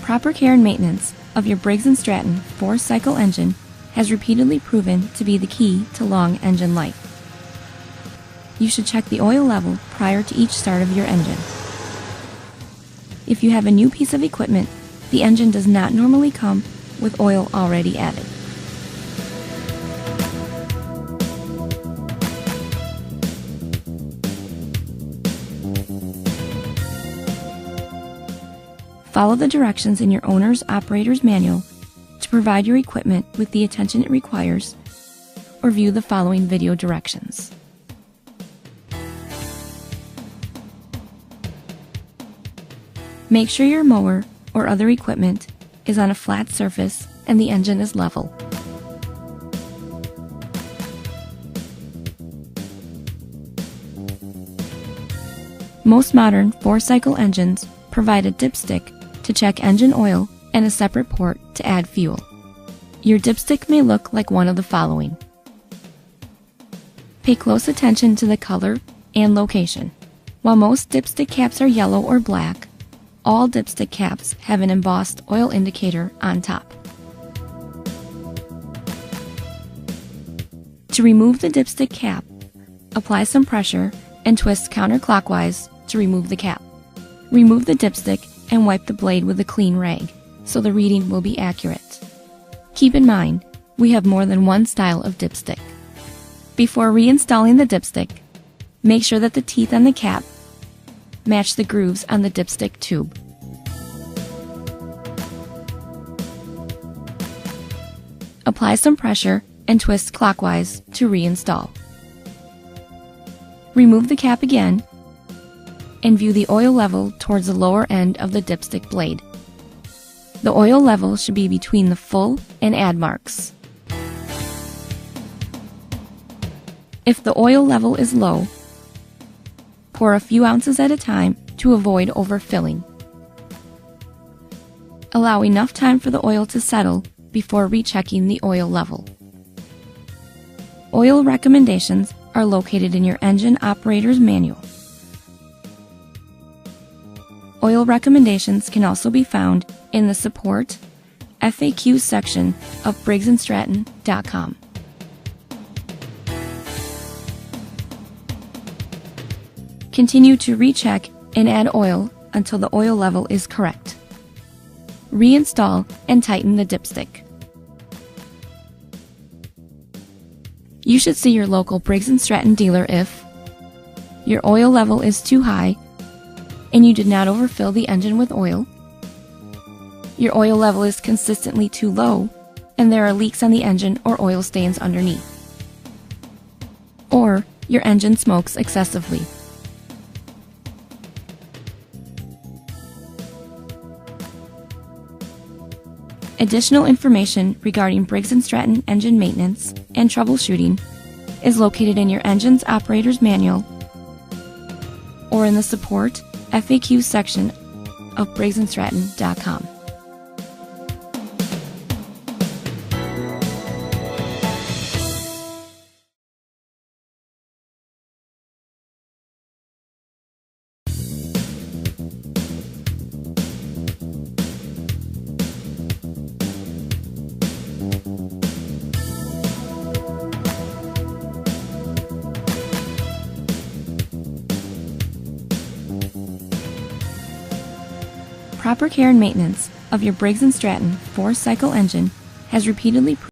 Proper care and maintenance of your Briggs Stratton 4-cycle engine has repeatedly proven to be the key to long engine life. You should check the oil level prior to each start of your engine. If you have a new piece of equipment, the engine does not normally come with oil already added. Follow the directions in your owner's operator's manual to provide your equipment with the attention it requires, or view the following video directions. Make sure your mower or other equipment is on a flat surface and the engine is level. Most modern 4-cycle engines provide a dipstick to check engine oil and a separate port to add fuel. Your dipstick may look like one of the following. Pay close attention to the color and location. While most dipstick caps are yellow or black, all dipstick caps have an embossed oil indicator on top. To remove the dipstick cap, apply some pressure and twist counterclockwise to remove the cap. Remove the dipstick and wipe the blade with a clean rag, so the reading will be accurate. Keep in mind, we have more than one style of dipstick. Before reinstalling the dipstick, make sure that the teeth on the cap match the grooves on the dipstick tube. Apply some pressure and twist clockwise to reinstall. Remove the cap again and view the oil level towards the lower end of the dipstick blade. The oil level should be between the full and add marks. If the oil level is low, pour a few ounces at a time to avoid overfilling. Allow enough time for the oil to settle before rechecking the oil level. Oil recommendations are located in your engine operator's manual. Oil recommendations can also be found in the Support FAQ section of briggsstratton.com. Continue to recheck and add oil until the oil level is correct. Reinstall and tighten the dipstick. You should see your local Briggs Stratton dealer if your oil level is too high and you did not overfill the engine with oil, your oil level is consistently too low and there are leaks on the engine or oil stains underneath, or your engine smokes excessively. Additional information regarding Briggs Stratton engine maintenance and troubleshooting is located in your engine's operator's manual or in the Support FAQ section of briggsstratton.com. Proper care and maintenance of your Briggs Stratton 4-cycle engine has repeatedly